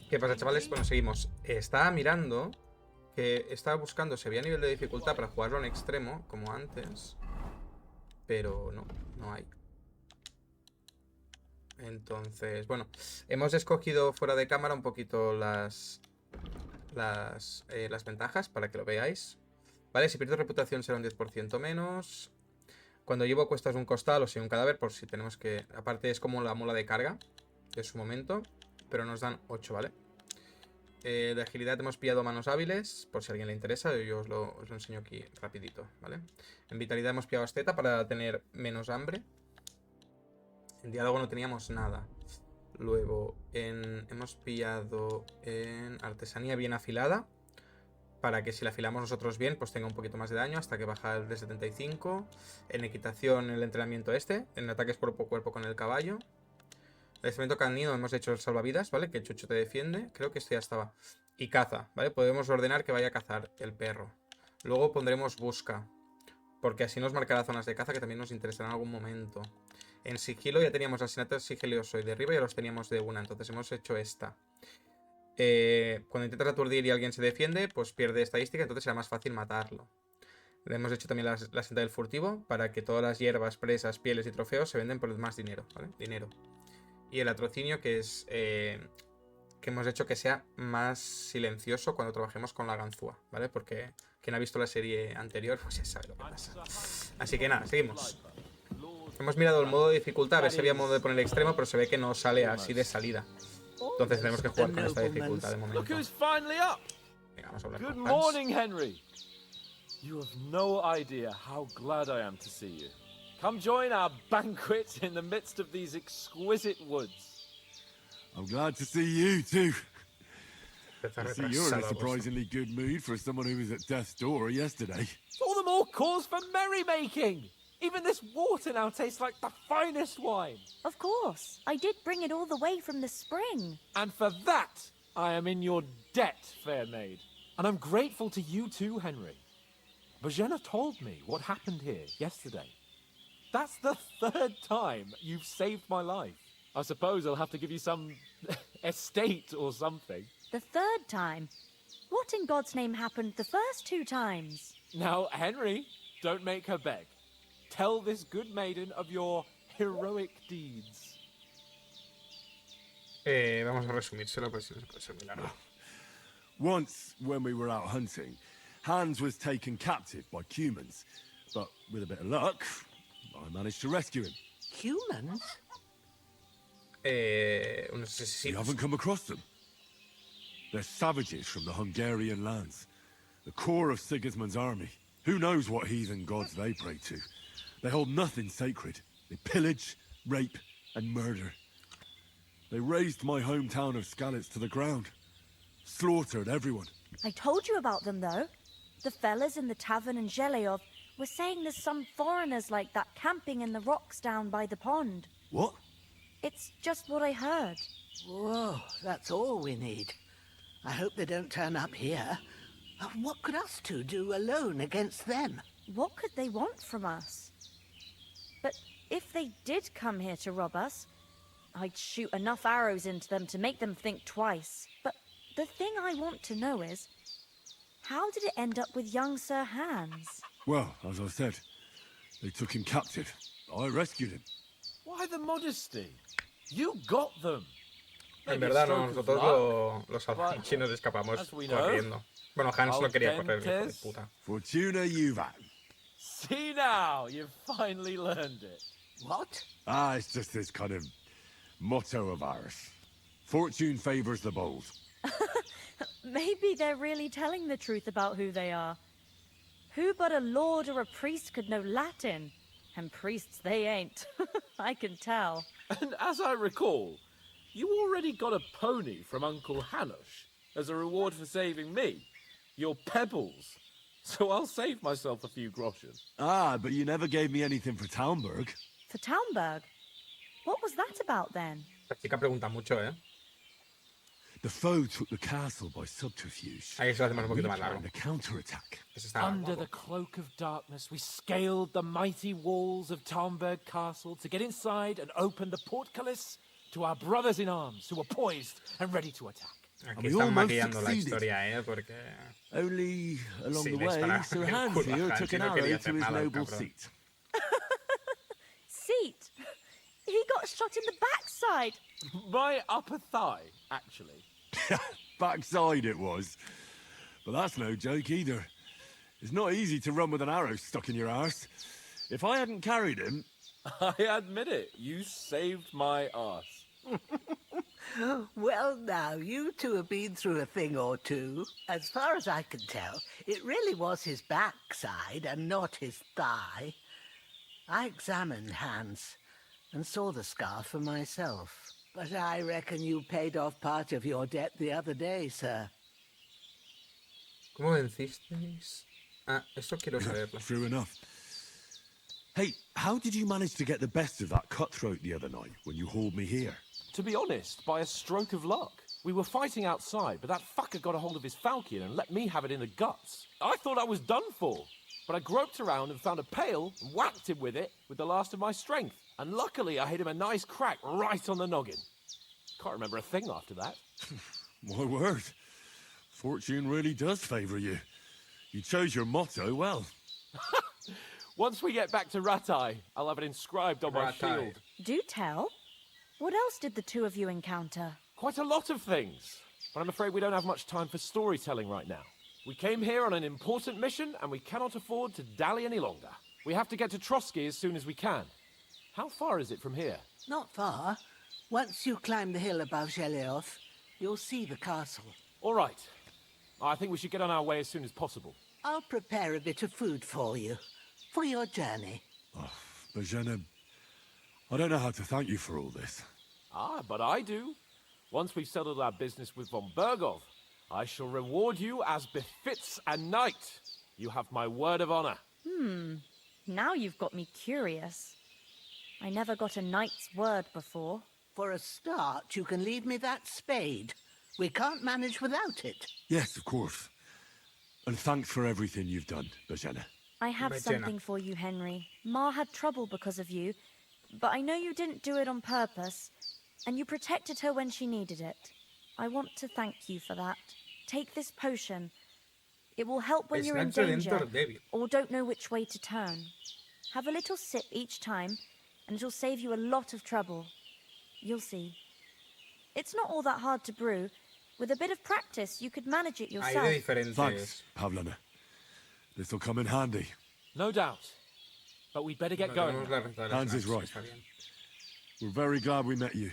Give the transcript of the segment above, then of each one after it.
¿Qué pasa, chavales? Bueno, seguimos. Estaba mirando que estaba buscando si había nivel de dificultad para jugarlo en extremo, como antes. Pero no hay. Entonces, bueno, hemos escogido fuera de cámara un poquito las ventajas para que lo veáis. Vale, si pierdo reputación será un 10% menos. Cuando llevo cuestas un costal o si un cadáver, por si tenemos que... Aparte es como la mola de carga de su momento, pero nos dan 8, ¿vale? De agilidad hemos pillado manos hábiles, por si a alguien le interesa, yo os lo enseño aquí rapidito, ¿vale? En vitalidad hemos pillado asceta para tener menos hambre. En diálogo no teníamos nada. Luego hemos pillado en artesanía bien afilada, para que si la afilamos nosotros bien, pues tenga un poquito más de daño, hasta que baja el de 75. En equitación el entrenamiento en ataques cuerpo a cuerpo con el caballo. El experimento canino hemos hecho el salvavidas, ¿vale? Que el chucho te defiende. Creo que este ya estaba. Y caza, ¿vale? Podemos ordenar que vaya a cazar el perro. Luego pondremos busca, porque así nos marcará zonas de caza que también nos interesarán en algún momento. En sigilo ya teníamos asesinato sigiloso y de arriba ya los teníamos de una, entonces hemos hecho esta. Cuando intentas aturdir y alguien se defiende, pues pierde estadística, entonces será más fácil matarlo. Le hemos hecho también la senda del furtivo, para que todas las hierbas, presas, pieles y trofeos se venden por más dinero, ¿vale? Dinero. Y el atrocinio, que es que hemos hecho que sea más silencioso cuando trabajemos con la ganzúa, ¿vale? Porque quien ha visto la serie anterior, pues ya sabe lo que pasa. Así que nada, seguimos. Hemos mirado el modo de dificultad, a ver si había modo de poner extremo, pero se ve que no sale así de salida. Entonces tenemos que jugar con esta dificultad de momento. Venga, vamos a hablar Good con morning, Henry. You have no idea how glad I am to see you. Come join our banquet in the midst of these exquisite woods. I'm glad to see you too. Está I see you're in a retrasado, surprisingly good mood for someone who was at death's door yesterday. All the more cause for merrymaking. Even this water now tastes like the finest wine. Of course. I did bring it all the way from the spring. And for that, I am in your debt, fair maid. And I'm grateful to you too, Henry. Bajena told me what happened here yesterday. That's the third time you've saved my life. I suppose I'll have to give you some estate or something. The third time? What in God's name happened the first 2 times? Now, Henry, don't make her beg. Tell this good maiden of your heroic deeds. Vamos a resumírselo, pues si no se puede ser muy largo. Once, when we were out hunting, Hans was taken captive by humans. But with a bit of luck, I managed to rescue him. Humans? Unos You asesinos. haven't come across them? They're savages from the Hungarian lands. The core of Sigismund's army. Who knows what heathen gods they pray to? They hold nothing sacred. They pillage, rape, and murder. They razed my hometown of Skalitz to the ground. Slaughtered everyone. I told you about them, though. The fellas in the tavern in Zheleov were saying there's some foreigners like that camping in the rocks down by the pond. What? It's just what I heard. Whoa, that's all we need. I hope they don't turn up here. What could us two do alone against them? What could they want from us? But if they did come here to rob us, I'd shoot enough arrows into them to make them think twice. But the thing I want to know is, how did it end up with young Sir Hans? Well, as I said, they took him captive. I rescued him. Why the modesty? You got them. En Maybe a verdad, stroke of nosotros luck. los salvamos y nos escapamos as we know, corriendo. Bueno, Hans no quería correr, hijo de Audentes. puta. Fortuna Juvat. See now, you've finally learned it. What? It's just this kind of motto of ours. Fortune favors the bold. Maybe they're really telling the truth about who they are. Who but a lord or a priest could know Latin? And priests they ain't. I can tell. And as I recall, you already got a pony from Uncle Hanush as a reward for saving me. Your pebbles. So I'll save myself a few groschen. But you never gave me anything for Townburg. For Townburg? What was that about then? La chica pregunta mucho, ¿eh? The foe took the castle by subterfuge. Ahí se lo hacemos un We poquito más largo. planned a counterattack. Ese está Under guapo. the cloak of darkness, we scaled the mighty walls of Tarnberg Castle to get inside and open the portcullis to our brothers in arms who were poised and ready to attack. And Aquí we están almost maquillando la succeeded. historia, porque... Only along Sí, the le way, dispararon Sir en el Hans culo a here Hans took y an no quería arrow hacer to his nada el noble cabrón. seat. Seat! He got shot in the backside! My upper thigh, actually. Backside it was. But that's no joke either. It's not easy to run with an arrow stuck in your arse. If I hadn't carried him... I admit it, you saved my arse. Well, now, you two have been through a thing or two. As far as I can tell, it really was his backside and not his thigh. I examined Hans and saw the scar for myself. But I reckon you paid off part of your debt the other day, sir. ¿Cómo vencisteis? Ah, esto quiero saberlo. True enough. Hey, how did you manage to get the best of that cutthroat the other night when you hauled me here? To be honest, by a stroke of luck. We were fighting outside, but that fucker got a hold of his falchion and let me have it in the guts. I thought I was done for, but I groped around and found a pail and whacked him with it with the last of my strength. And luckily, I hit him a nice crack right on the noggin. Can't remember a thing after that. My word. Fortune really does favour you. You chose your motto well. Once we get back to Ratai, I'll have it inscribed on my Ratai. shield. Do tell. What else did the two of you encounter? Quite a lot of things, but I'm afraid we don't have much time for storytelling right now. We came here on an important mission, and we cannot afford to dally any longer. We have to get to Trotsky as soon as we can. How far is it from here? Not far. Once you climb the hill above Geleoth, you'll see the castle. All right. I think we should get on our way as soon as possible. I'll prepare a bit of food for you, for your journey. Bajena, I don't know how to thank you for all this. Ah, but I do. Once we've settled our business with von Bergov, I shall reward you as befits a knight. You have my word of honor. Now you've got me curious. I never got a knight's word before. For a start, you can leave me that spade. We can't manage without it. Yes, of course. And thanks for everything you've done, Bajena. I have Bajena. something for you, Henry. Ma had trouble because of you, but I know you didn't do it on purpose, and you protected her when she needed it. I want to thank you for that. Take this potion. It will help when Es you're in Nacho danger dentro débil. or don't know which way to turn. Have a little sip each time, and it'll save you a lot of trouble. You'll see. It's not all that hard to brew. With a bit of practice, you could manage it Hay yourself. de diferentes. Thanks, Pavlana. This'll come in handy. No doubt. But we'd better get No, going. tenemos la receta de las Hans is snacks, right. está bien. We're very glad we met you.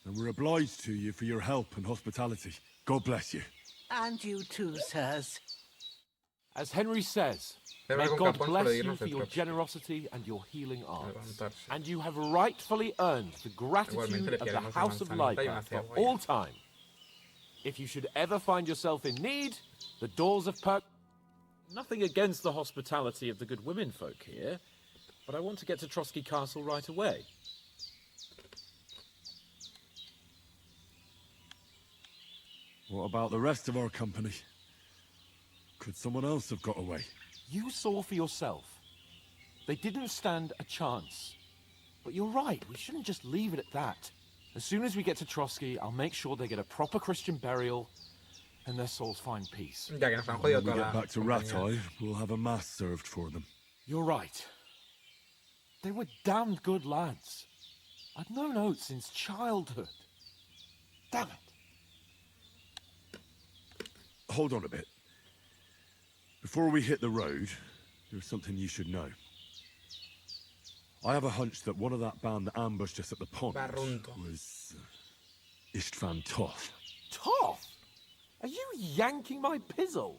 And we're obliged to you for your help and hospitality. God bless you. And you too, sirs. As Henry says, Celebra may con God capón bless para you irnos for del your Trotsky. generosity and your healing arts. Levantarse. And you have rightfully earned the Igualmente gratitude le of the pillaremos una House of manzanita y Leica una for cebolla. all time. If you should ever find yourself in need, the doors of Perk... Nothing against the hospitality of the good women folk here, but I want to get to Trotsky Castle right away. What about the rest of our company? Could someone else have got away? You saw for yourself. They didn't stand a chance. But you're right, we shouldn't just leave it at that. As soon as we get to Trotsky, I'll make sure they get a proper Christian burial and their souls find peace. Ya que nos han And when jodido we toda get la back to compañía. Ratai, we'll have a mass served for them. You're right. They were damned good lads. I'd known Oates since childhood. Damn it. Hold on a bit. Before we hit the road, there's something you should know. I have a hunch that one of that band that ambushed us at the pond Barrunto. was Istvan Toth. Toth? Are you yanking my pizzle?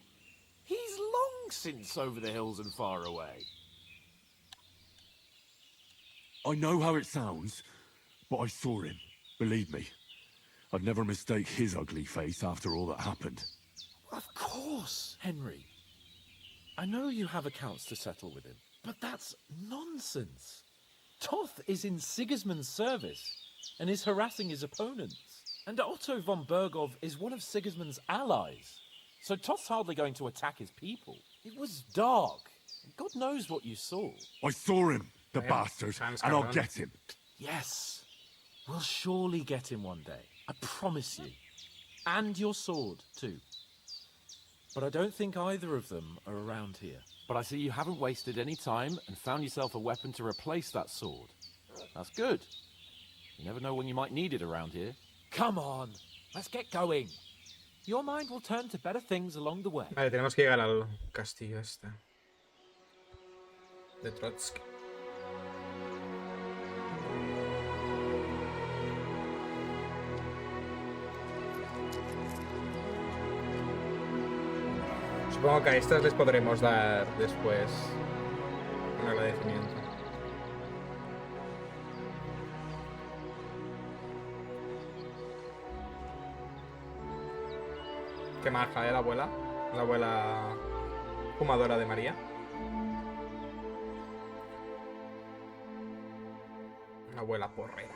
He's long since over the hills and far away. I know how it sounds, but I saw him. Believe me. I'd never mistake his ugly face after all that happened. Of course, Henry. I know you have accounts to settle with him, but that's nonsense. Toth is in Sigismund's service and is harassing his opponents. And Otto von Bergov is one of Sigismund's allies. So Toth's hardly going to attack his people. It was dark. God knows what you saw. I saw him, the Yeah, bastard, sounds and I'll cabrón. get him. Yes, we'll surely get him one day. I promise you. And your sword, too. But I don't think either of them are around here. But I see you haven't wasted any time and found yourself a weapon to replace that sword. That's good. You never know when you might need it around here. Come on, let's get going. Your mind will turn to better things along the way. Vale, tenemos que llegar al castillo este. De Trotsky. Supongo que a estas les podremos dar después un agradecimiento. Qué maja, la abuela. La abuela fumadora de María. Una abuela porrera.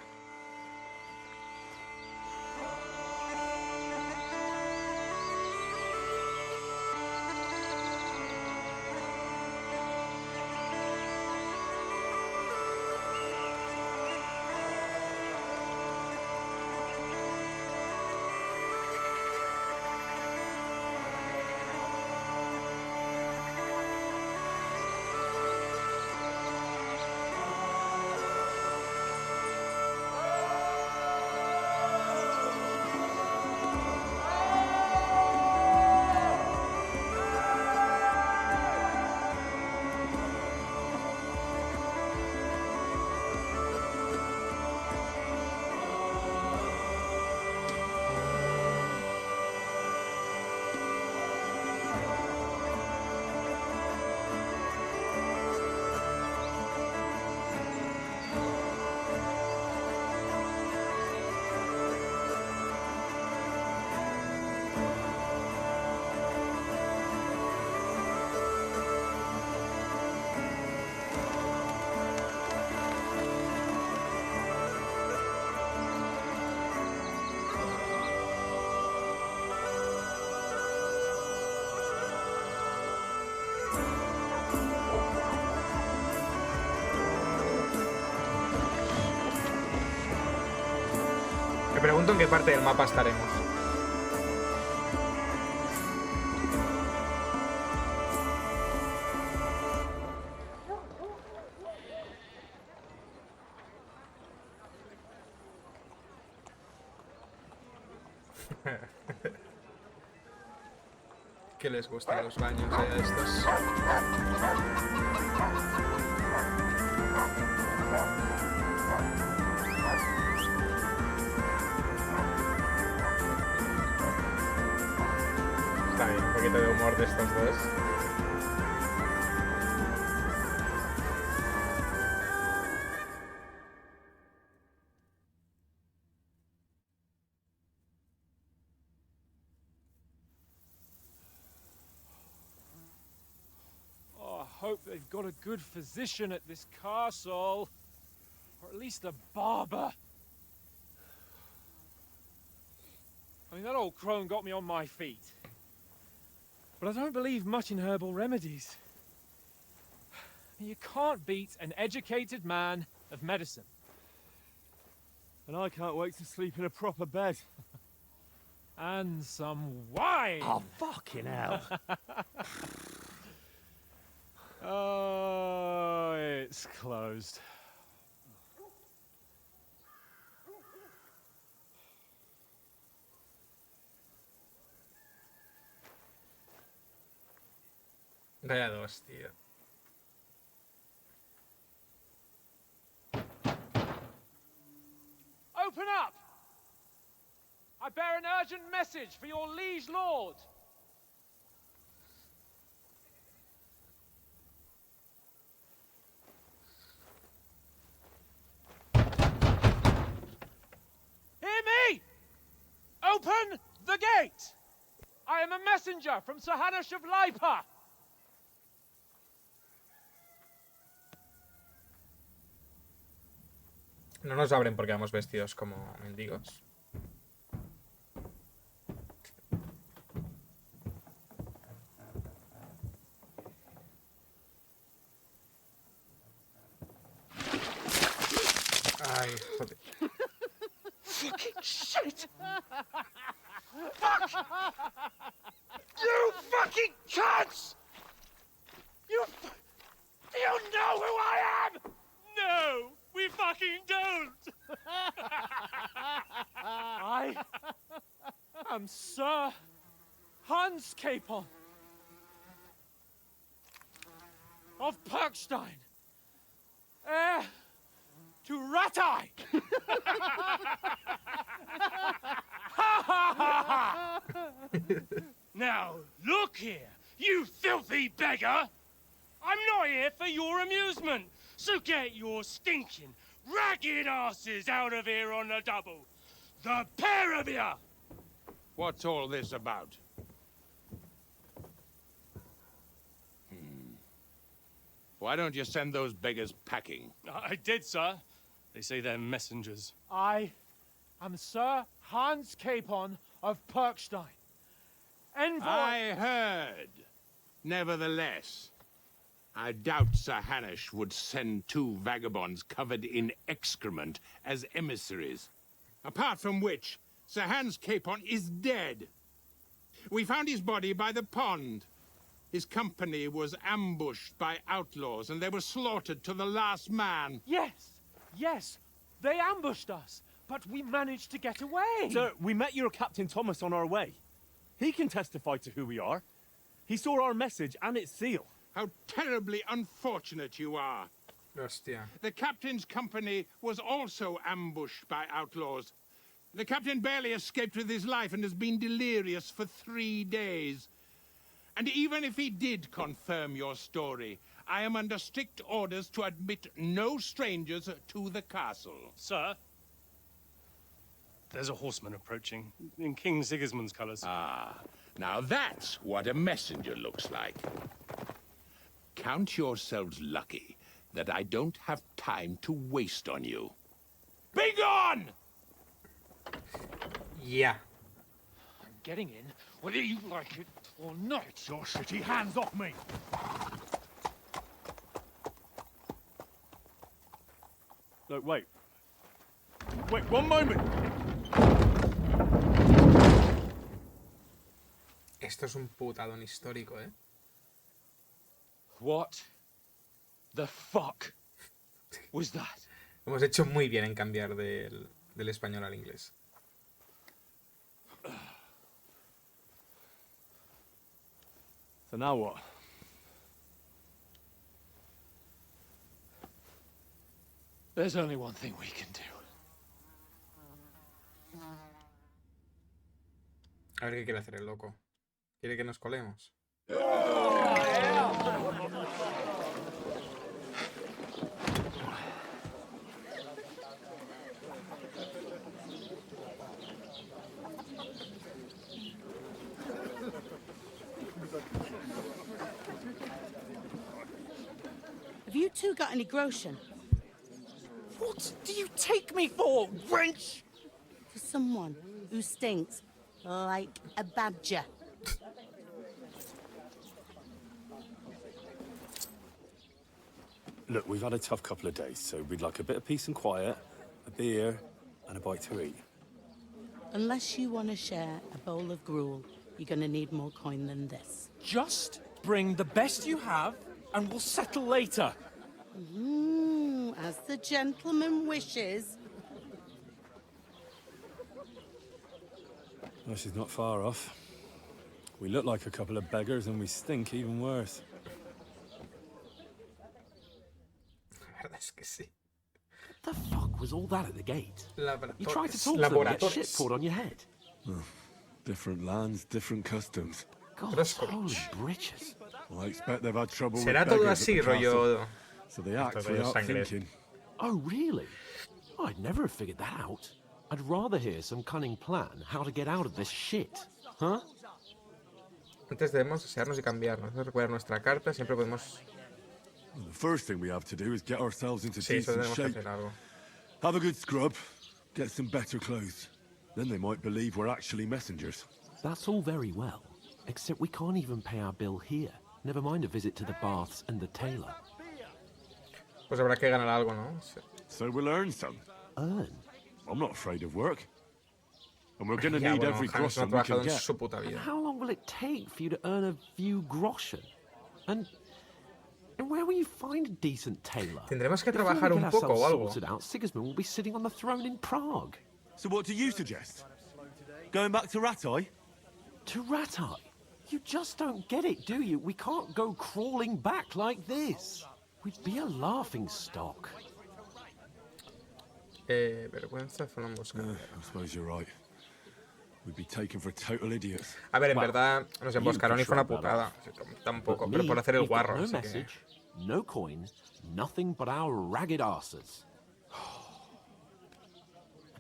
Me pregunto en qué parte del mapa estaremos. Que les gustan los baños a estos. Está bien, un poquito de humor de estos dos. Oh, I hope they've got a good physician at this castle. Or at least a barber. I mean, that old crone got me on my feet. But I don't believe much in herbal remedies. You can't beat an educated man of medicine. And I can't wait to sleep in a proper bed. And some wine! Oh, fucking hell. Oh, it's closed. Vaya dos, tío. Open up! I bear an urgent message for your liege lord. Hear me! Open the gate! I am a messenger from Sir Hanush of Lipa. No nos abren porque vamos vestidos como mendigos. Ay, joder. Fucking shit! You fucking cunts! You know who I am? No, we fucking don't. I am Sir Hans Capon of Perkstein, heir to Ratai. Now, look here, you filthy beggar! I'm not here for your amusement, so get your stinking, ragged asses out of here on the double. The pair of you! What's all this about? Why don't you send those beggars packing? I did, sir. They say they're messengers. I am Sir Hans Capon of Perkstein, envoy. I heard. Nevertheless, I doubt Sir Hanush would send two vagabonds covered in excrement as emissaries. Apart from which, Sir Hans Capon is dead. We found his body by the pond. His company was ambushed by outlaws, and they were slaughtered to the last man. Yes, they ambushed us, but we managed to get away. Sir, we met your Captain Thomas on our way. He can testify to who we are. He saw our message and its seal. How terribly unfortunate you are. Hostia. The captain's company was also ambushed by outlaws. The captain barely escaped with his life and has been delirious for 3 days. And even if he did confirm your story, I am under strict orders to admit no strangers to the castle. Sir, there's a horseman approaching in King Sigismund's colours. Ah, now that's what a messenger looks like. Count yourselves lucky that I don't have time to waste on you. Be gone! Yeah. I'm getting in, whether you like it or not. Your shitty hands off me! Look, wait. Wait, one moment! Esto es un putadón histórico, ¿eh? What the fuck was that? Hemos hecho muy bien en cambiar del español al inglés. So now what? There's only one thing we can do. A ver qué quiere hacer el loco. ¿Quiere que nos colemos? Have you two got any groschen? What do you take me for, wench? For someone who stinks like a badger. Look, we've had a tough couple of days, so we'd like a bit of peace and quiet, a beer, and a bite to eat. Unless you want to share a bowl of gruel, you're going to need more coin than this. Just bring the best you have, and we'll settle later. As the gentleman wishes. Well, she's not far off. We look like a couple of beggars, and we stink even worse. La verdad es que sí. The fuck was all that at the gate? Laboratorios. You tried to talk to them and get shit poured on your head. Different lands, different customs. God, holy britches. Well, I expect they've had trouble with ¿Será todo beggars at así, the castle, rollo? so they act Esto de without sangre. thinking. Oh, really? I'd never have figured that out. I'd rather hear some cunning plan how to get out of this shit. Huh? Antes debemos desearnos y cambiarnos. Recuerda nuestra carta, siempre podemos... Well, the first thing we have to do is get ourselves into Sí, eso decent tenemos que shape. hacer algo. Have a good scrub, get some better clothes. Then they might believe we're actually messengers. That's all very well, except we can't even pay our bill here. Never mind a visit to the baths and the tailor. Pues habrá que ganar algo, ¿no? Sí. So we'll earn some. Earn? I'm not afraid of work. and we're gonna Ya, need bueno, every Hans no ha groschen we trabajado can en get. su puta And vida. how long will it take for you to earn a few groschen? And where will you find a decent tailor? Tendremos que Before we trabajar get un poco ourselves o algo. sorted out, Sigismund will be sitting on the throne in Prague. So what do you suggest? Going back to Ratai? To Ratai? You just don't get it, do you? We can't go crawling back like this. We'd be a laughing stock. Vergüenza, zona emboscada. I suppose you're right. We'd be taken for total idiots. A ver, en Well, verdad nos emboscaron y fue una putada. Tampoco, pero por hacer el we've got guarro. no Así que... message, no coin, nothing but our ragged arses.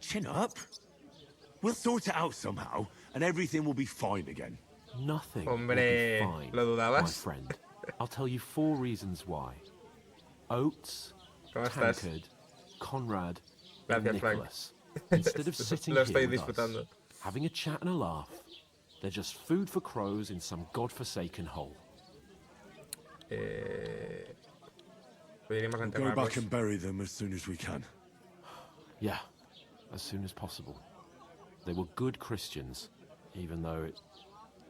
Chin up. We'll sort it out somehow, and everything will be fine again. Nothing Hombre, will be fine, ¿lo dudabas? my friend. I'll tell you 4 reasons why. Oates, ¿Cómo estás? Tankard, Conrad, and Gracias, Frank. Nicholas. Instead of sitting Lo here estoy with disfrutando. us, having a chat and a laugh, they're just food for crows in some godforsaken hole. Podríamos Go enterrarlos. back and bury them as soon as we can. Yeah, as soon as possible. They were good Christians, even though it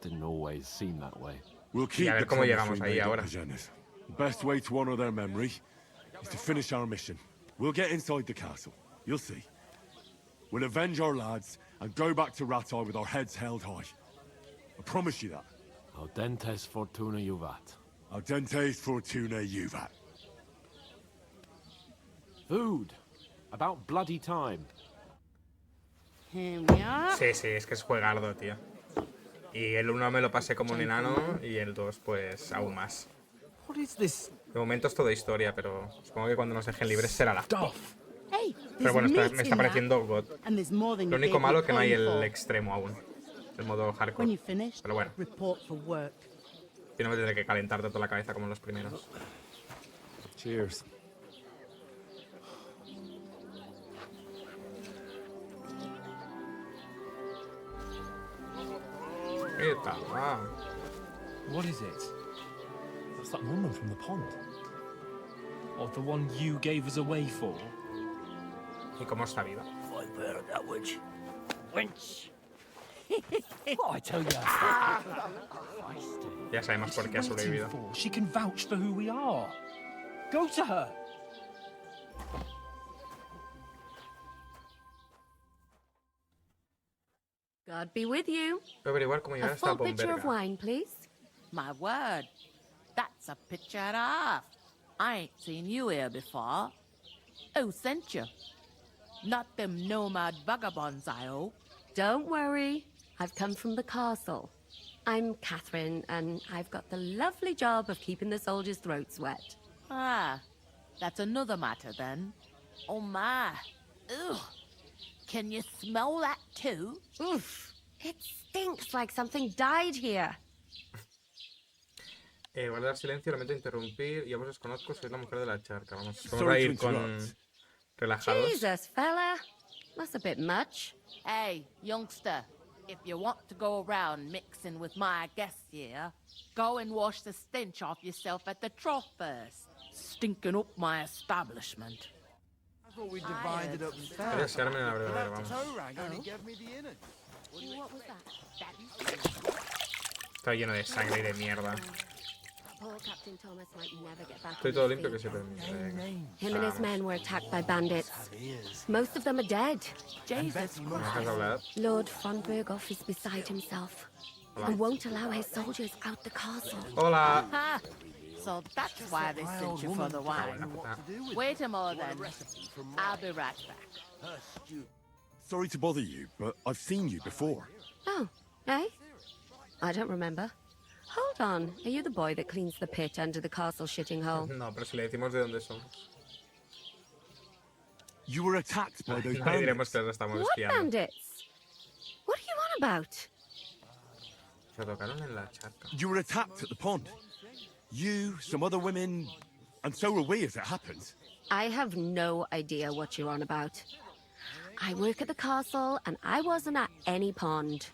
didn't always seem that way. We'll keep a ver the cómo promise llegamos we ahí made at ahora. Pagenes. The best way to honor their memory is to finish our mission. We'll get inside the castle. You'll see. We'll avenge our lads and go back to Ratai with our heads held high. I promise you that. Audentes fortuna juvat. Audentes fortuna juvat. Food. About bloody time. Here we are. Sí, sí, es que es juegardo, tío. Y el 1 me lo pasé como un enano y el 2 pues aún más. What is this De momento es todo historia, pero supongo que cuando nos dejen libres será la... stuff? Hey, Pero there's bueno, meat me está in that, pareciendo God. and there's more than Lo you único gave me malo que no hay coin el for. extremo aún. El modo When hardcore. you finish, Pero bueno, report for work. y no me tendré que calentar tanto la cabeza como en los primeros. Cheers. ¿Qué tal? Ah. What is it? That's that woman from the pond. Of the one you gave us away for? ¿Y cómo está viva? I've heard that witch. Wench. What I tell you? Ya sabemos por qué ha sobrevivido. She can vouch for who we are. Go to her. God be with you. Voy a averiguar cómo llegar A hasta full pitcher of Bomberga. wine, please. My word. That's a picture and a half. I ain't seen you here before. Who sent you? Not them nomad vagabonds, I hope. Don't worry. I've come from the castle. I'm Catherine, and I've got the lovely job of keeping the soldiers' throats wet. Ah, that's another matter then. Oh my. Ugh. Can you smell that too? Oof. It stinks like something died here. Guardar silencio, lamento interrumpir. Y a vos os conozco, sois la mujer de la charca. Vamos a Sorry to ir con interrupt. relajados. Jesus, fella. That's a bit much. Hey, youngster, if you want to go around mixing with my guests here, go and wash the stench off yourself at the trough first. Stinking up my establishment. I thought we divided up Voy a asearme en la brevera, vamos. What was that? Está lleno de sangre y de mierda. Poor Captain Thomas might never get back Estoy on todo his limpio que feet. se permite. Him and his men were attacked by bandits. Most of them are dead. Jesus ¿Me dejas hablar? Lord Fronbergoff is beside himself and won't allow his soldiers out the castle. Hola. Ha! So that's why they sent you for the wine. Wait a moment then. I'll be right back. Sorry to bother you, but I've seen you before. Oh, eh? I don't remember. Hold on. Are you the boy that cleans the pit under the castle shitting hole? No, pero si le decimos de dónde somos. You were attacked by those No le diremos bandits. que los estamos What espiando. bandits? What are you on about? Se tocaron en la charca. You were attacked at the pond. You, some other women, and so were we as it happened. I have no idea what you're on about. I work at the castle and I wasn't at any pond.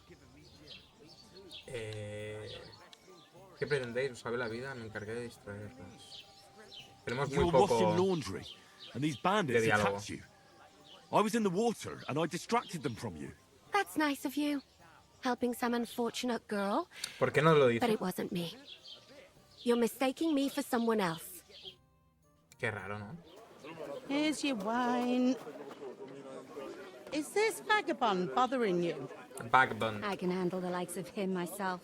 ¿Qué pretendéis? ¿Os sabe la vida? Me encargué de distraerlos. Tenemos You muy were washing poco... laundry, and these bandits de diálogo. attacked you. I was in the water, and I distracted them from you. That's That's nice of you, helping some unfortunate girl. ¿Por qué no lo But dice? it wasn't me. You're mistaking me for someone else. Qué raro, ¿no? Here's your wine. Is this vagabond bothering you? Backbone. I can handle the likes of him myself.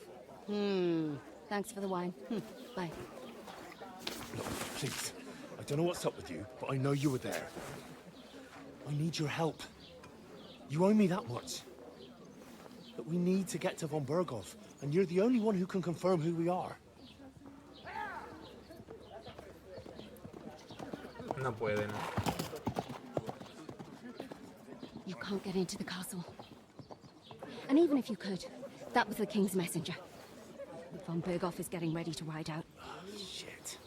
Thanks for the wine. Bye. Look, please. I don't know what's up with you, but I know you were there. I need your help. You owe me that much. But we need to get to von Berghoff, and you're the only one who can confirm who we are. No puede, ¿no? You can't get into the castle. And even if you could, that was the king's messenger. Von Berghoff is getting ready to ride out. Shit.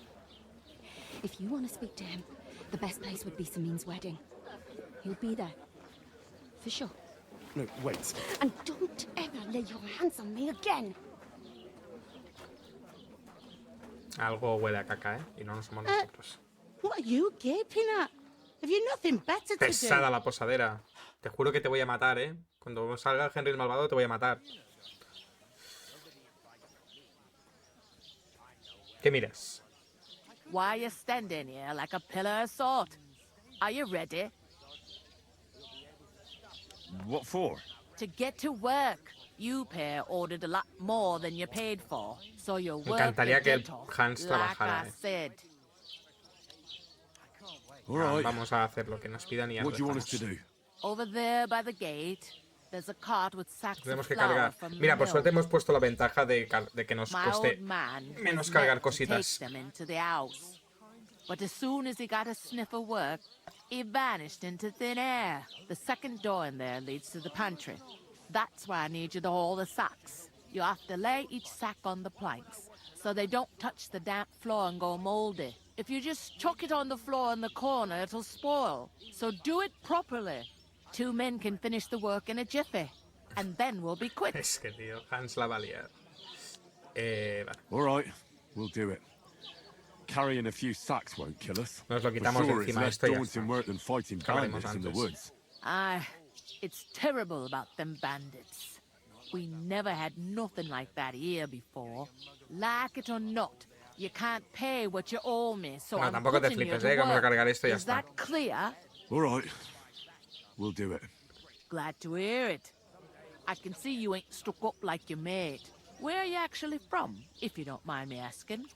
If you want to speak to him, the best place would be Samin's wedding. He'll be there. For sure. No, wait. And don't ever lay your hands on me again. Algo huele a caca, ¿eh? Y no somos nosotros. What are you gaping at? Have you nothing better to Pesada do? la posadera. Te juro que te voy a matar, ¿eh? Cuando salga Henry el malvado te voy a matar. ¿Qué miras? Why are you standing here like a pillar of salt? Are you ready? What for? To get to work. You pair ordered a lot more than you paid for, so your Me work encantaría que el get off, Hans like trabajara, I ¿eh? said. All right. Vamos a hacer lo que nos pidan y ya What do you want us to empezamos. do? Over there by the gate, there's a cart with sacks Tenemos of que flour cargar. from Mira, the por suerte mill. hemos puesto la ventaja de que nos My cueste old man menos was cargar meant to take cositas. them into the house. But as soon as he got a sniff of work, he vanished into thin air. The second door in there leads to the pantry. That's why I need you to haul the sacks. You have to lay each sack on the planks, so they don't touch the damp floor and go moldy. If you just chuck it on the floor in the corner, it'll spoil. So do it properly. 2 men can finish the work in a jiffy, and then we'll be quits. Es que, tío, Hans la va a liar. Vale. All right, we'll do it. Carrying a few sacks won't kill us. Nos lo For quitamos de sure, it's encima, less esto ya daunting está. work than fighting Acabaremos bandits in the antes. woods. It's terrible about them bandits. We never had nothing like that here before. Like it or not, you can't pay what you owe me, so No, I'm tampoco te putting you flipes, to vamos a work. cargar esto y ya Is está. that clear? All right, we'll do it. Glad to hear it. I can see you ain't stuck up like your mate. Where are you actually from, if you don't mind me asking?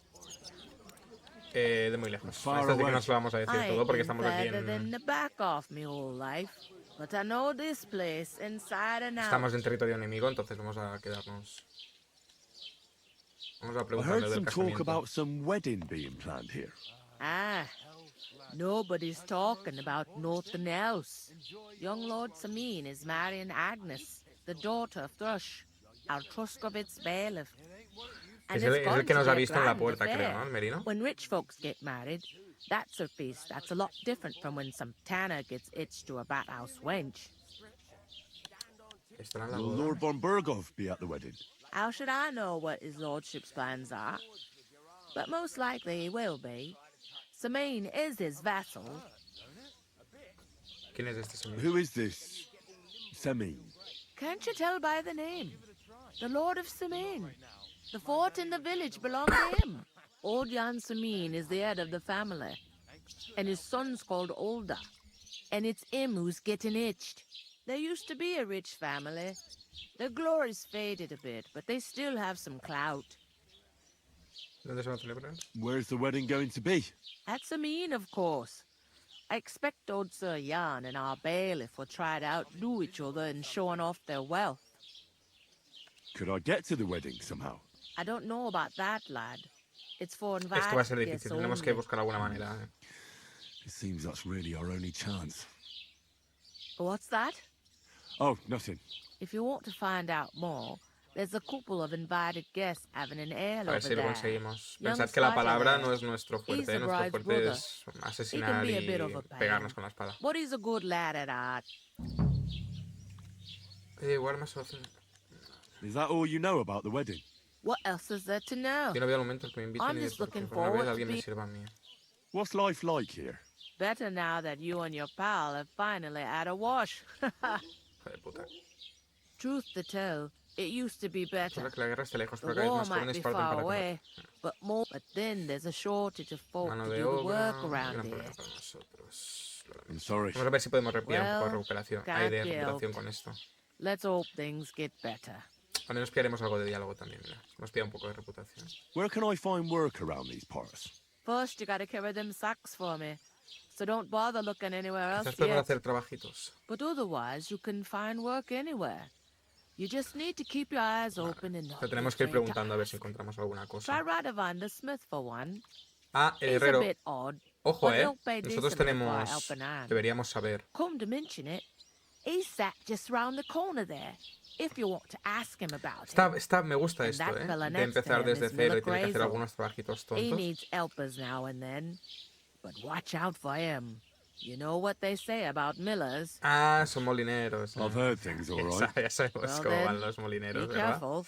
De muy lejos. Far Esto sí que away. nos lo vamos a decir I todo ain't porque been estamos aquí further than en... the back off me whole life, but I know this place inside and out. Estamos en territorio enemigo, entonces vamos a quedarnos... Vamos a I preguntarle heard del some talk casamiento. about some wedding being planned here. Nobody's talking about nothing else. Young Lord Samin is marrying Agnes, the daughter of Thrush, our Truscovit's bailiff. Es el going que to nos be ha a visto en la grand puerta, affair. creo, ¿no? El Merino. When rich folks get married, that's a feast that's a lot different from when some tanner gets hitched to a bathouse wench. Estará en la Will boda. Lord von Berghoff be at the wedding? How should I know what his lordship's plans are? But most likely he will be. Samin is his vassal. ¿Quién es este señor? Who is this Semin? Can't you tell by the name? The Lord of Samin. The fort in the village belonged to him. Old Jan Samin is the head of the family. And his son's called Olda. And it's him who's getting itched. There used to be a rich family. Their glory's faded a bit, but they still have some clout. ¿Dónde se va a celebrar? Where's the wedding going to be? At Samin, of course. I expect old Sir Jan and our bailiff will try to outdo each other in showing off their wealth. Could I get to the wedding somehow? I don't know about that, lad. It's for invited Esto va a ser guests difícil, tenemos que only. buscar alguna manera. It seems that's really our only chance. What's that? Oh, nothing. If you want to find out more, there's a couple of invited guests having an ale A over ver si lo there. conseguimos. Young Pensad que la Spider palabra there. no es nuestro He's fuerte, the nuestro bride's fuerte brother. es He can asesinar be a y bit of a pain. pegarnos con la espada. But he's a good lad at art. Igual más opción. Is that all you know about the wedding? What else is there to know? Yo no veo momentos que me inviten I'm y just después que looking por una vez forward to alguien me be- sirva a mí. What's life like here? Better now that you and your pal have finally had a wash. Hijo de puta. Truth to tell, it used to be better. Solo que la guerra esté lejos, The pero cada vez war más might jóvenes be parten far para away, but then there's a shortage of folk mano to de do the obra. work Y around gran here. problema para nosotros. I'm sorry. Vamos a ver si podemos pillar un poco de Well, recuperación. can't Hay de be recuperación helped. con esto. Let's hope things get better. Al menos pillaremos algo de diálogo también, mira. Hemos pillado un poco de reputación. Where can I find work around these parts? First, you gotta carry them sacks for me, so don't bother looking anywhere else Quizás podemos yet. hacer trabajitos. But otherwise, you can find work anywhere. You just need to keep your eyes open and not Pero tenemos que ir preguntando a ver si encontramos alguna cosa. Try Radovan the Smith for one. Ah, el He's a herrero. bit odd, Ojo, but he'll pay Nosotros decently for tenemos... helping hand. Deberíamos saber. Come to mention it, he's sat just round the corner there. If you want to ask him about Me gusta And esto, that fella De next to empezar him desde is cero Miller y tiene que hacer Grazel. algunos trabajitos He tontos. needs helpers now and then. But watch out for him. You know what they say about millers. Ah, son molineros. I've heard things, all right. Ya sabemos Well cómo van then, los molineros, Be ¿verdad? careful.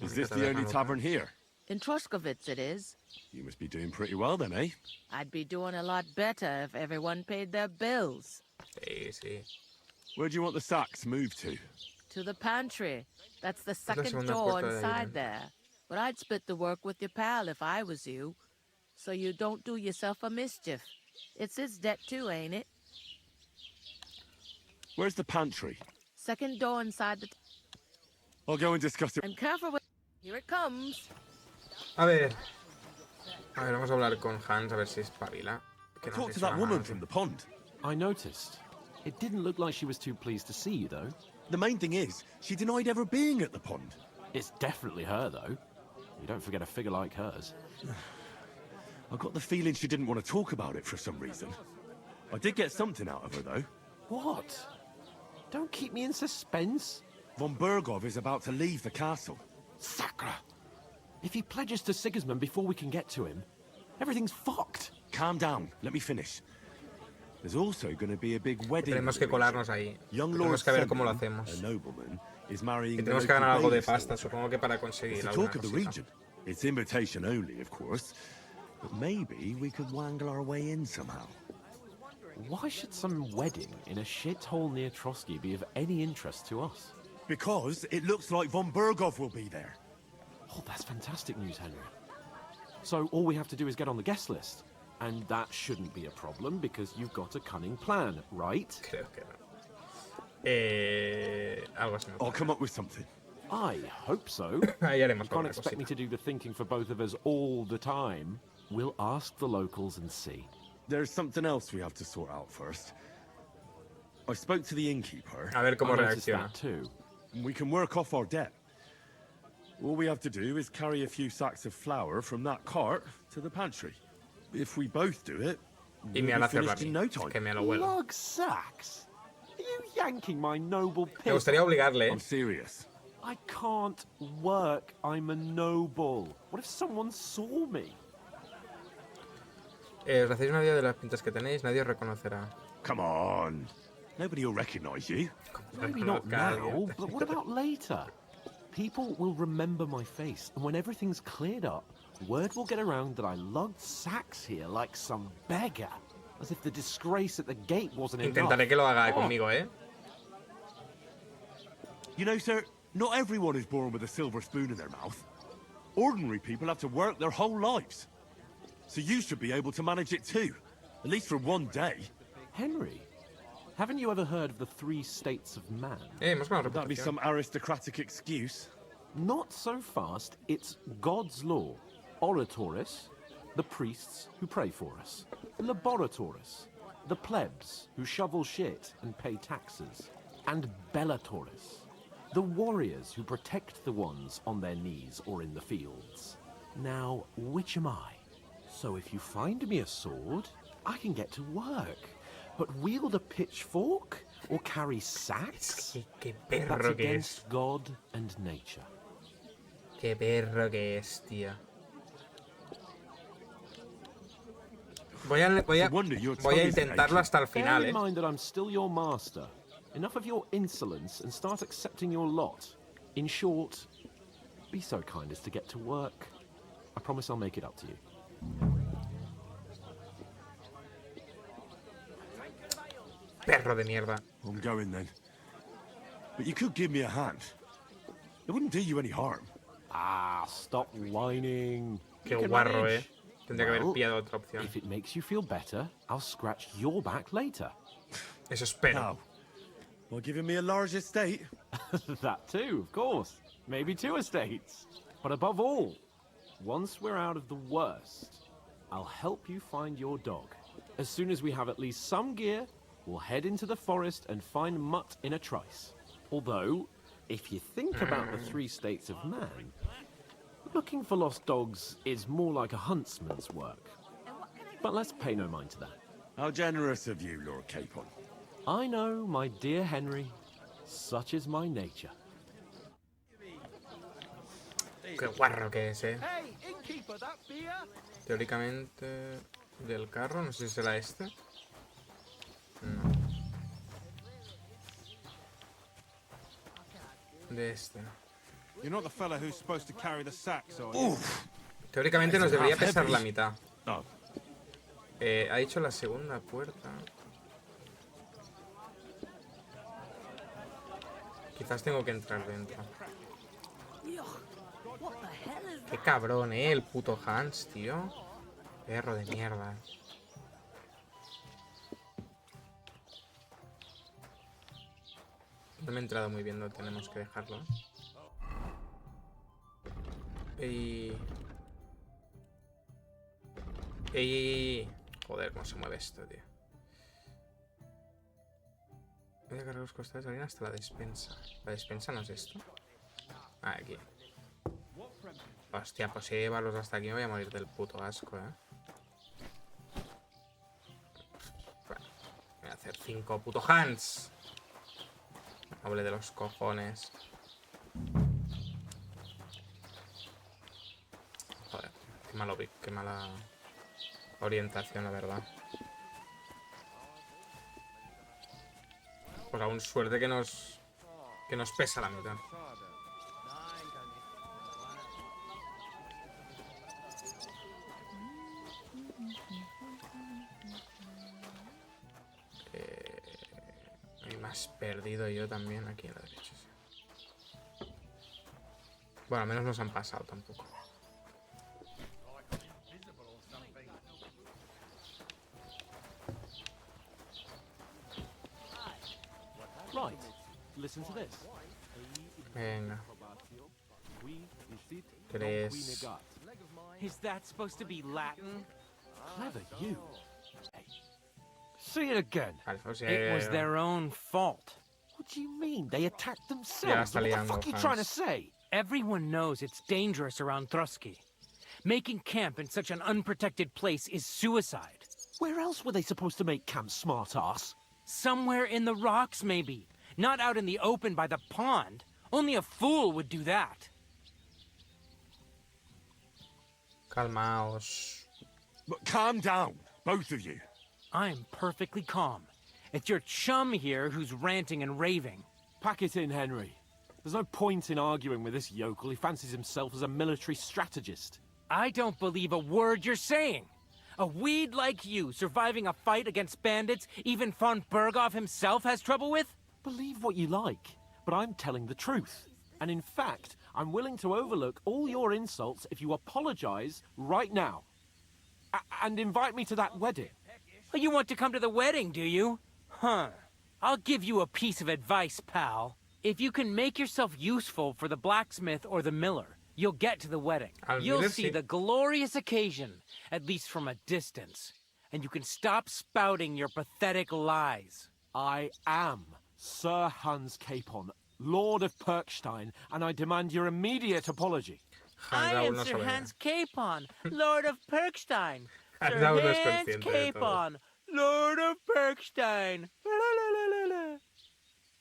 Is this the only tavern here? In Troskovitz it is. You must be doing pretty well then, eh? I'd be doing a lot better if everyone paid their bills. Sí, sí. Where do you want the sacks moved to? To the pantry. That's the la second segunda door puerta de ahí, inside ¿eh? there. But I'd split the work with your pal if I was you. So you don't do yourself a mischief. It's his debt too, ain't it? Where's the pantry? Second door inside the... I'll go and discuss it. And careful with... Here it comes. A ver, vamos a hablar con Hans a ver si espabila. I talked to that woman from the pond. I noticed. It didn't look like she was too pleased to see you, though. The main thing is, she denied ever being at the pond. It's definitely her, though. You don't forget a figure like hers. I got the feeling she didn't want to talk about it for some reason. I did get something out of her, though. What? Don't keep me in suspense. Von Bergov is about to leave the castle. Sacre! If he pledges to Sigismund before we can get to him, everything's fucked. Calm down. Let me finish. There's also going to be a big wedding. Tenemos que colarnos ahí. Young Lord Tenemos que ver cómo lo Semyon, hacemos. a nobleman, is marrying Y the tenemos que local ganar algo de bailiff's pasta, daughter. supongo que para It's conseguir the alguna talk of the cosita. region. It's invitation only, of course. But maybe we could wangle our way in somehow. Why should some wedding in a shithole near Trotsky be of any interest to us? Because it looks like Von Bergov will be there. Oh, that's fantastic news, Henry. So all we have to do is get on the guest list. And that shouldn't be a problem because you've got a cunning plan, right? Creo que no. Algo así. I'll come up with something. I hope so. Ahí haremos You can't alguna expect me cosita. to do the thinking for both of us all the time. We'll ask the locals and see. There's something else we have to sort out first. I spoke to the innkeeper. A ver cómo I noticed reacciona. that too. We can work off our debt. All we have to do is carry a few sacks of flour from that cart to the pantry. If we both do it, Y we'll me be hará hacerlo a finished in mí. no time. Que me lo huelo. Lug sacks? Are you yanking my noble Me piss? gustaría obligarle, I'm serious. I can't work. I'm a noble. What if someone saw me? Os hacéis una idea de las pintas que tenéis, nadie os reconocerá. Come on. Nobody will recognize you. Maybe not now, but what about later? People will remember my face, and when everything's cleared up, word will get around that I lugged sacks here like some beggar. As if the disgrace at the gate wasn't enough. Intentaré que lo haga Oh, conmigo, ¿eh? You know, sir, not everyone is born with a silver spoon in their mouth. Ordinary people have to work their whole lives. So you should be able to manage it too. At least for one day. Henry, haven't you ever heard of the 3 states of man? Hemos ganado Would that be reputación. some aristocratic excuse? Not so fast. It's God's law. Oratoris, the priests who pray for us. Laboratoris, the plebs who shovel shit and pay taxes. And Bellatoris, the warriors who protect the ones on their knees or in the fields. Now, which am I? So if you find me a sword, I can get to work. But wield a pitchfork or carry sacks? Qué That's perro que es. against God and nature. Qué perro que es, tío. Voy a intentarlo hasta el final, Bear in ¿eh? mind that I'm still your master. Enough of your insolence and start accepting your lot. In short, be so kind as to get to work. I promise I'll make it up to you. Perro de mierda. I'm going then. but you could give me a hand. It wouldn't do you any harm. Ah, stop whining. Qué You can guarro, manage. Tendría que haber Well, pillado otra opción. If it makes you feel better, I'll scratch your back later. Eso espero. How? Well, giving me a large estate? That too, of course. Maybe 2 estates. But above all, once we're out of the worst, I'll help you find your dog. As soon as we have at least some gear, we'll head into the forest and find Mutt in a trice. Although, if you think about the 3 states of man, looking for lost dogs is more like a huntsman's work. But let's pay no mind to that. How generous of you, Lord Capon. I know, my dear Henry. Such is my nature. Qué guarro que es, Hey, innkeeper, that beer? Teóricamente, del carro, no sé si será este. No. De este. You're not the fella who's supposed to carry the sacks, are you? Teóricamente nos debería pesar la mitad. No. Ha dicho la segunda puerta. Quizás tengo que entrar dentro. Qué cabrón, el puto Hans, tío. Perro de mierda. No me he entrado muy bien, no tenemos que dejarlo. ¡Ey! Joder, cómo se mueve esto, tío. Voy a cargar los costales de harina hasta la despensa. ¿La despensa no es esto? Ah, aquí. Hostia, pues si llevarlos hasta aquí me voy a morir del puto asco, Bueno, voy a hacer 5 puto hands. Hable de los cojones. Joder, qué mala orientación, la verdad. Pues aún suerte que nos pesa la mitad. Hay más perdido yo también aquí a la derecha. Sí. Bueno, al menos nos han pasado tampoco. Right, listen to this. Venga. 3. Is that supposed to be Latin? Clever you. Say it again. It was their own fault. What do you mean? They attacked Ya themselves. está What the liando, fuck are you Hans. trying to say? Everyone knows it's dangerous around Thruski. Making camp in such an unprotected place is suicide. Where else were they supposed to make camp, smart-ass? Somewhere in the rocks, maybe. Not out in the open by the pond. Only a fool would do that. Calmaos. But calm down, both of you. I'm perfectly calm. It's your chum here who's ranting and raving. Pack it in, Henry. There's no point in arguing with this yokel. He fancies himself as a military strategist. I don't believe a word you're saying. A weed like you surviving a fight against bandits even von Berghoff himself has trouble with? Believe what you like, but I'm telling the truth. And in fact, I'm willing to overlook all your insults if you apologize right now. And invite me to that wedding. Oh, you want to come to the wedding, do you? Huh. I'll give you a piece of advice, pal. If you can make yourself useful for the blacksmith or the miller, you'll get to the wedding. You'll see the glorious occasion, at least from a distance. And you can stop spouting your pathetic lies. I am Sir Hans Capon, Lord of Perkstein, and I demand your immediate apology. I am Sir Hans Capon, Lord of Perkstein. Sir no es Hans consciente de todo. Capon, Lord of Perkstein.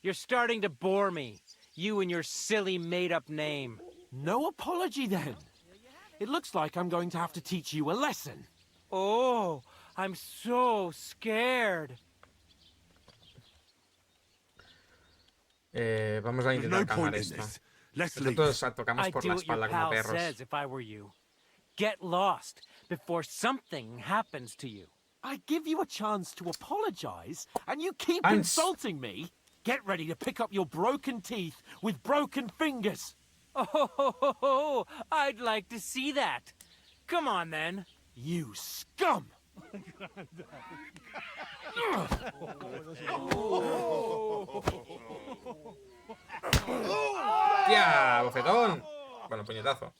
You're starting to bore me. You and your silly made-up name. No apology, then. It looks like I'm going to have to teach you a lesson. Oh, I'm so scared. Vamos a intentar calmar esto. Nosotros tocamos por la espalda como perros. Says if I were you. Get lost before something happens to you. I give you a chance to apologize, and you keep Hans. insulting me. Get ready to pick up your broken teeth with broken fingers. Oh, I'd like to see that. Come on, then. You scum! ¡Hostia! ¡Bofetón! Bueno, puñetazo.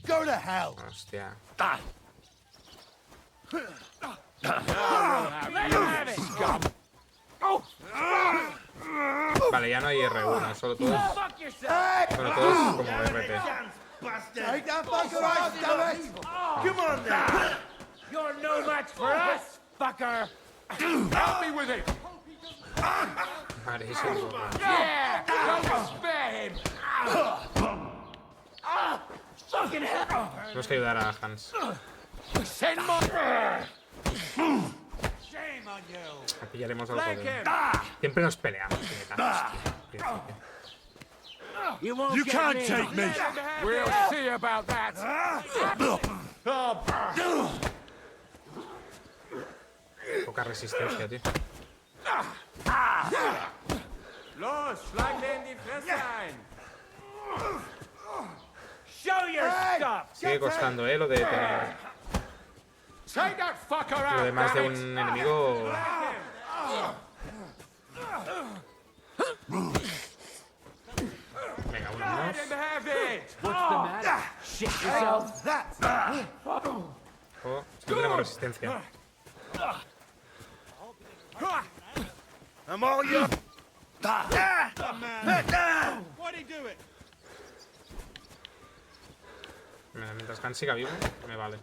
Go to hell. Hostia. Vale, ya no hay R1, solo todos. Bueno, todos como RT. Take that fucker out, damn it! Come on now! You're no match for us, fucker! Help me with it! Vale, eso es bueno. Yeah! Don't spare him! Tenemos que ayudar a Hans. Send more! Shame on you! Pillaremos al joder. Siempre nos peleamos, puñetazos, tío. You can't take me! We'll see about that! Poca resistencia, tío. Los, schlag den die Fresse ein! Show your stuff! Sigue costando, lo de tener. Take that fucker Lo out! de más de un enemigo. Venga, uno más. What's the matter? Shit yourself? Oh, es que no tenemos resistencia. I'm all you. Why'd he do it? Mientras Hans siga vivo, me vale.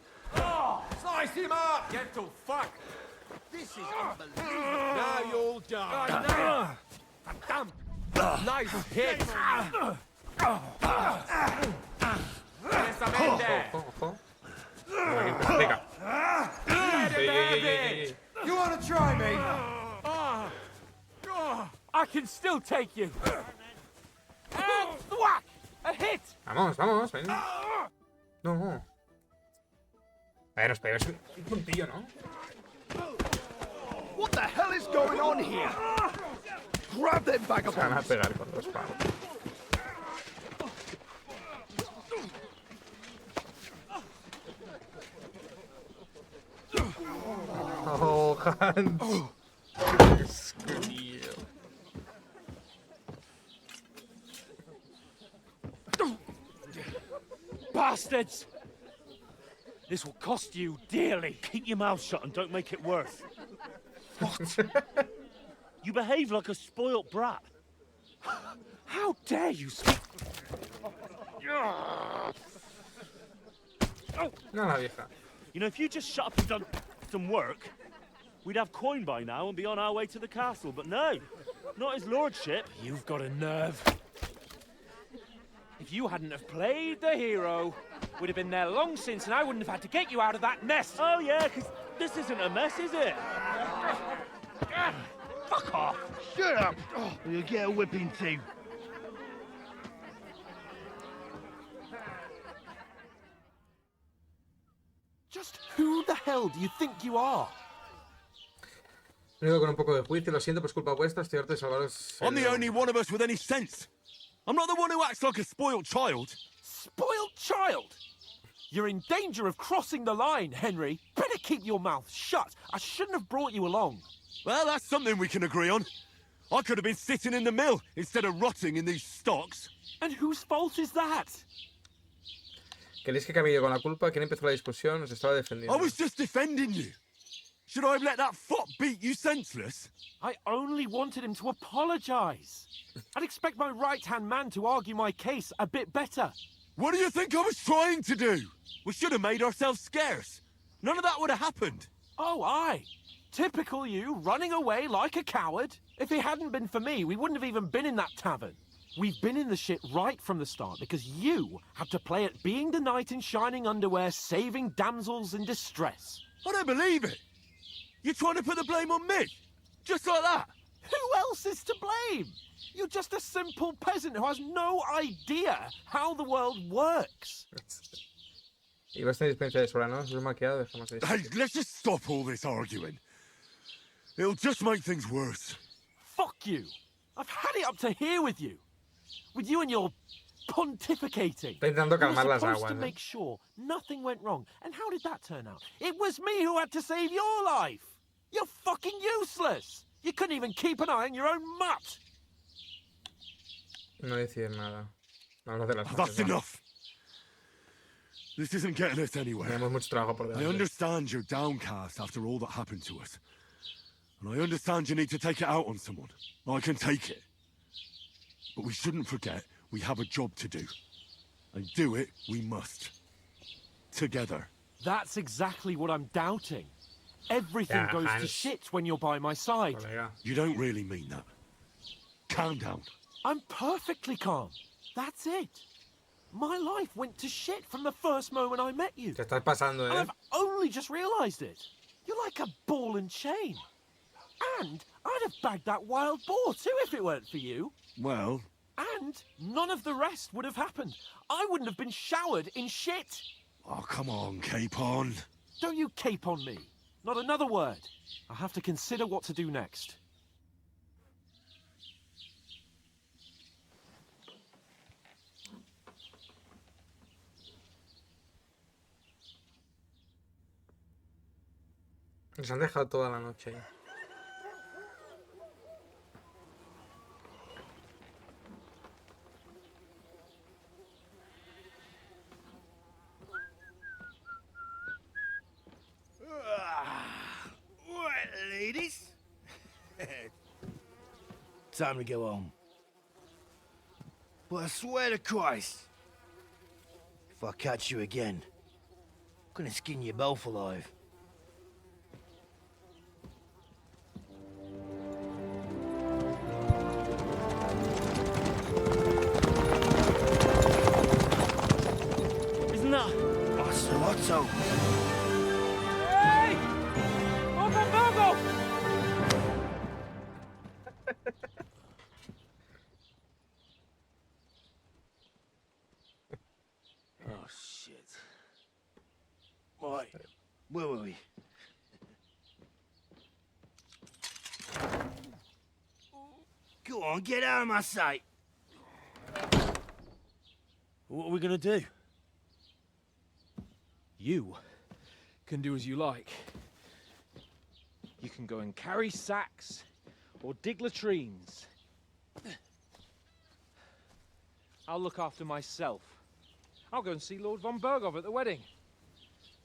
Slice him up, gentle fuck! This is unbelievable. Now you'll die. Nice hit! Ojo. Aquí empieza, venga. Ey. You want to try me? I can still take you. And thwack! A hit! Vamos, ven. No. A ver, nos pegamos un puntillo, ¿no? What the hell is going on here? Grab them Se van a vagabonds. pegar con los pavos. Oh, Hans. Bastards! This will cost you dearly. Keep your mouth shut and don't make it worse. What? You behave like a spoilt brat. How dare you speak? No, la vieja. You know, if you just shut up and done some work, we'd have coin by now and be on our way to the castle. But no, not his lordship. You've got a nerve. If you hadn't have played the hero, we'd have been there long since and I wouldn't have had to get you out of that mess. Oh, yeah, because this isn't a mess, is it? Fuck off. Shut up. Or you'll get a whipping too. Just who the hell do you think you are? Lo digo con un poco de juicio, lo siento, pues culpa vuestra, estoy harto de salvaros. I'm the only one of us with any sense. I'm not the one who acts like a spoiled child. Spoiled child? You're in danger of crossing the line, Henry. Better keep your mouth shut. I shouldn't have brought you along. Well, that's something we can agree on. I could have been sitting in the mill instead of rotting in these stocks. And whose fault is that? ¿Queréis que cambie yo con la culpa? ¿Quién empezó la discusión? Os estaba defendiendo. I was just defending you. Should I have let that fop beat you senseless? I only wanted him to apologize. I'd expect my right-hand man to argue my case a bit better. What do you think I was trying to do? We should have made ourselves scarce. None of that would have happened. Oh, aye. Typical you, running away like a coward. If it hadn't been for me, we wouldn't have even been in that tavern. We've been in the shit right from the start because you had to play at being the knight in shining underwear, saving damsels in distress. I don't believe it. You're trying to put the blame on me? Just like that? Who else is to blame? You're just a simple peasant who has no idea how the world works. Y vas a tener experiencia de sobra, ¿no? Si es maquillado, dejamos ahí. Hey, let's just stop all this arguing. It'll just make things worse. you! I've had it up to here with you! With you and your pontificating. Está intentando You were calmar las supposed aguas, to make sure nothing went wrong. And how did that turn out? It was me who had to save your life! You're fucking useless! You couldn't even keep an eye on your own mutt! No decir nada. Vamos a hacer las That's cosas, ¿no? enough. This isn't getting us anywhere. Tenemos mucho trabajo por I delante. understand you're downcast after all that happened to us. And I understand you need to take it out on someone. I can take it. But we shouldn't forget we have a job to do. And do it we must. Together. That's exactly what I'm doubting. Everything Yeah, goes to Hans. shit when you're by my side. You don't really mean that. Calm down. I'm perfectly calm. That's it. My life went to shit from the first moment I met you. Te estás pasando, And ¿eh? I've only just realized it. You're like a ball and chain. And I'd have bagged that wild boar too if it weren't for you. Well, And none of the rest would have happened. I wouldn't have been showered in shit. oh, come on, Capon. Don't you cape on me. Not another word. I'll have to consider what to do next. Nos han dejado toda la noche ahí. Right, ladies. Time to go home. But I swear to Christ, if I catch you again, I'm gonna skin you both alive. Isn't that Otto? Hey! Open Oh, shit. Right, where were we? Go on, get out of my sight. What are we gonna do? You can do as you like. You can go and carry sacks or dig latrines. I'll look after myself. I'll go and see Lord von Bergov at the wedding.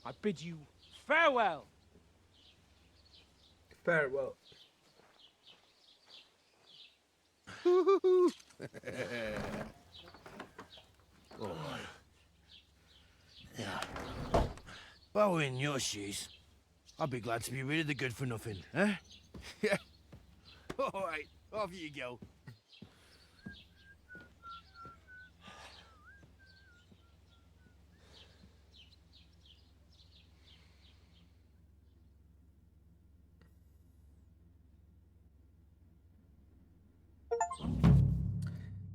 I bid you farewell. Farewell. All right. Yeah. If I were in your shoes, I'd be glad to be rid of the good for nothing, eh? Yeah. All right, off you go.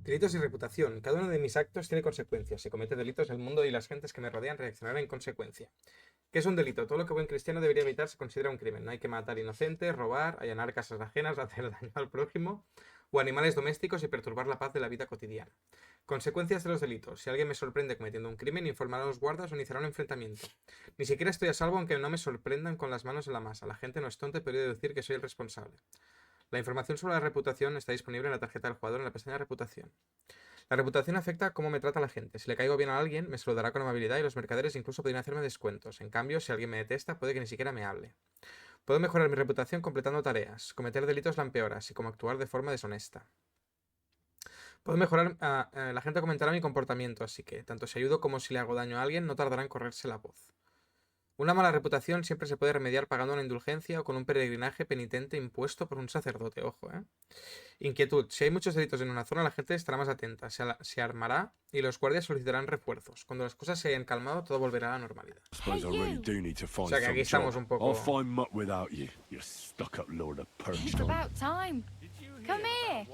Delitos y reputación. Cada uno de mis actos tiene consecuencias. Si comete delitos, el mundo y las gentes que me rodean reaccionarán en consecuencia. ¿Qué es un delito? Todo lo que buen cristiano debería evitar se considera un crimen. No hay que matar inocentes, robar, allanar casas ajenas, hacer daño al prójimo o animales domésticos y perturbar la paz de la vida cotidiana. Consecuencias de los delitos. Si alguien me sorprende cometiendo un crimen, informará a los guardas o iniciará un enfrentamiento. Ni siquiera estoy a salvo aunque no me sorprendan con las manos en la masa. La gente no es tonta y podría deducir que soy el responsable. La información sobre la reputación está disponible en la tarjeta del jugador en la pestaña reputación. La reputación afecta a cómo me trata la gente. Si le caigo bien a alguien, me saludará con amabilidad y los mercaderes incluso podrían hacerme descuentos. En cambio, si alguien me detesta, puede que ni siquiera me hable. Puedo mejorar mi reputación completando tareas. Cometer delitos la empeora, así como actuar de forma deshonesta. Puedo mejorar... la gente comentará mi comportamiento, así que tanto si ayudo como si le hago daño a alguien, no tardará en correrse la voz. Una mala reputación siempre se puede remediar pagando una indulgencia o con un peregrinaje penitente impuesto por un sacerdote. Ojo, ¿eh? Inquietud. Si hay muchos delitos en una zona, la gente estará más atenta. Se armará y los guardias solicitarán refuerzos. Cuando las cosas se hayan calmado, todo volverá a la normalidad. O sea que aquí estamos un poco... I'll find mutt without you, you stuck-up lord of It's Perchton. about time. Come here.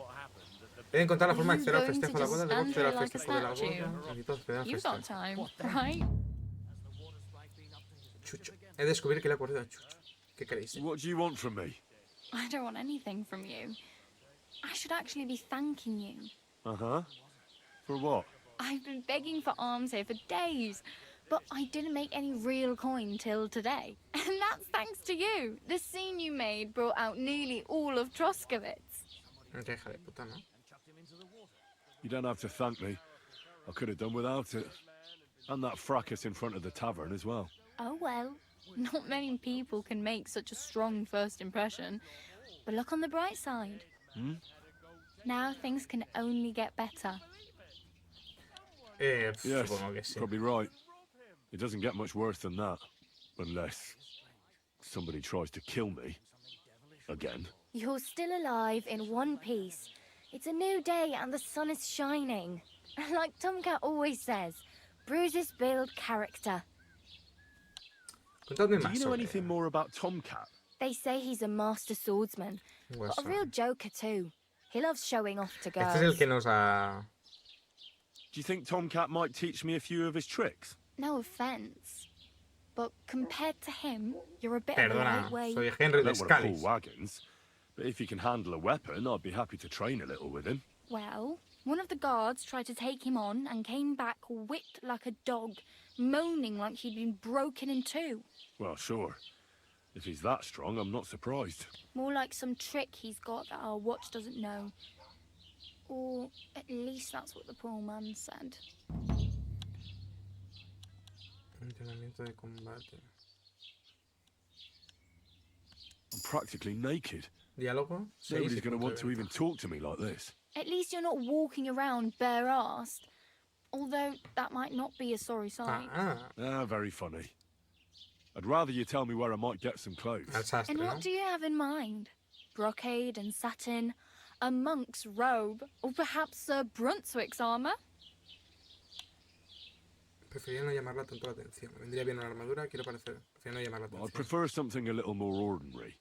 He de encontrar la forma de acceder al Going to festejo de la boda, just debo acceder al stand here like a festejo de la statue? boda. Necesito acceder al You've festejo. got time, right? Chucho. He de descubrir que le ha ocurrido a Chucho. ¿Qué queréis? What do you want from me? I don't want anything from you. I should actually be thanking you. Uh-huh. For what? I've been begging for alms here for days, but I didn't make any real coin till today. And that's thanks to you. The scene you made brought out nearly all of Troskowitz. Qué hija de puta, ¿no? You don't have to thank me. I could have done without it. And that fracas in front of the tavern as well. Oh well, not many people can make such a strong first impression. But look on the bright side. Hmm? Now things can only get better. Yes, Supongo que sí. probably right. It doesn't get much worse than that. Unless somebody tries to kill me. Again. You're still alive in one piece. It's a new day and the sun is shining. Like Tomcat always says, bruises build character. Do you know anything more about Tomcat? They say he's a master swordsman, but a real joker too. He loves showing off to girls. Este es el que nos ha... Do you think Tomcat might teach me a few of his tricks? No offense, but compared to him, you're a bit of a Perdona, lightweight. soy Henry de I don't want to Scalis. pull wagons, but if he can handle a weapon, I'd be happy to train a little with him. Well, one of the guards tried to take him on and came back whipped like a dog, moaning like he'd been broken in two. Well, sure. If he's that strong, I'm not surprised. More like some trick he's got that our watch doesn't know. Or at least that's what the poor man said. Entrenamiento de combate. I'm practically naked. Diálogo. Nobody's going to want to even talk to me like this. At least you're not walking around bare-assed. Although that might not be a sorry sight. Very funny. I'd rather you tell me where I might get some clothes. And what do you have in mind? Brocade and satin, a monk's robe, or perhaps Sir Brunswick's armor? Preferiría no llamarla tanto la atención. Me vendría bien una armadura, quiero parecer. Preferiría no llamarla I'd atención. prefer something a little more ordinary.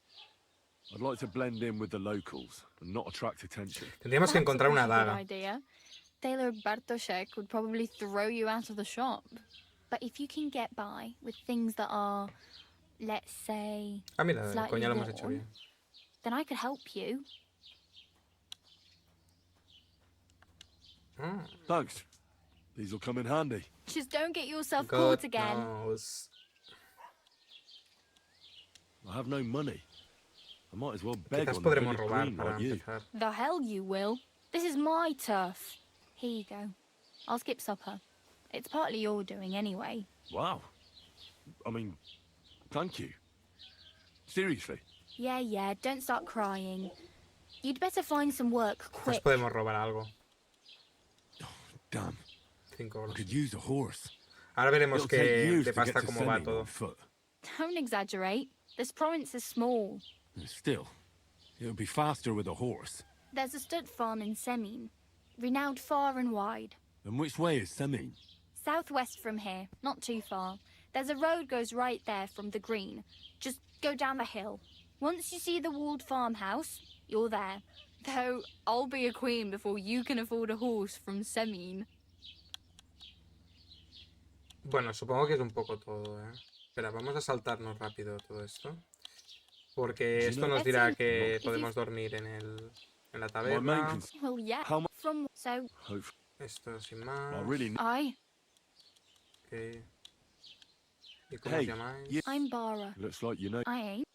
I'd like to blend in with the locals and not attract attention. Tendríamos que encontrar una Good daga. idea. Tailor Bartoszek would probably throw you out of the shop. But if you can get by with things that are, let's say, Ah, mira, slightly coña lo hemos hecho worn, bien. then I could help you. Thanks. These will come in handy. Just don't get yourself God caught again. knows. I have no money. I might as well beg Quizás on the podremos village robar green para like you. empezar. The hell you will. This is my turf. Here you go. I'll skip supper. It's partly your doing anyway. Wow. I mean, thank you. Seriously. Yeah, don't start crying. You'd better find some work Pues quick. podemos robar algo. Damn. 5 I euros. could use a horse. Ahora veremos It'll take que years de to get pasta to cómo va Senning todo. on foot. Don't exaggerate. This province is small. Still, it would be faster with a horse. There's a stud farm in Semin, renowned far and wide. And which way is Semin? Southwest from here, not too far. There's a road goes right there from the green. Just go down the hill. Once you see the walled farmhouse, you're there. Though I'll be a queen before you can afford a horse from Semin. Bueno, supongo que es un poco todo, ¿eh? Espera, vamos a saltarnos rápido todo esto. Porque esto nos dirá que podemos dormir en la taberna. Well, yeah. From so. Esto sin más. I. Ok. ¿Y cómo os llamáis? I'm Bara. Looks like you know. I ain't.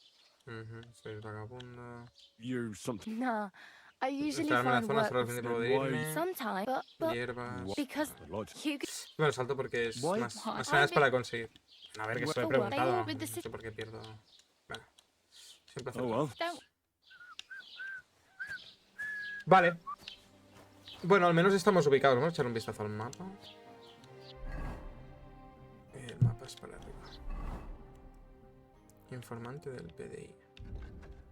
Sois vagabundo. You're something. Nah. I usually Estarme en la find zona work solo al para poder irme. sometimes, but Hierbas. because you Bueno, salto porque es Why? más Why? nada es para conseguir. A ver, que se lo he For what? preguntado. With No the sé por qué pierdo. Bueno, siempre Oh, well. don't. Vale. Bueno, al menos estamos ubicados. Vamos a echar un vistazo al mapa. El mapa es para arriba. Informante del PDI.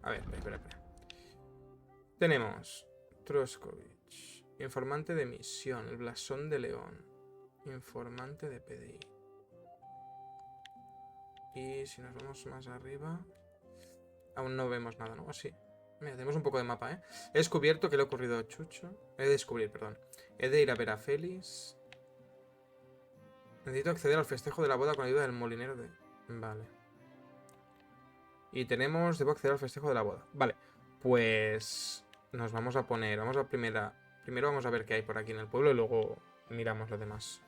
A ver, espera. Tenemos Troskowitz. Informante de misión. El blasón de León. Informante de PDI. Y si nos vamos más arriba... Aún no vemos nada, ¿no? ¿O sí? Mira, tenemos un poco de mapa, ¿eh? He descubierto que le ha ocurrido a Chucho. He de descubrir, perdón. He de ir a ver a Félix. Necesito acceder al festejo de la boda con ayuda del molinero de... Vale. Y tenemos... Debo acceder al festejo de la boda. Vale. Pues... nos vamos a poner... Primero vamos a ver qué hay por aquí en el pueblo y luego miramos lo demás.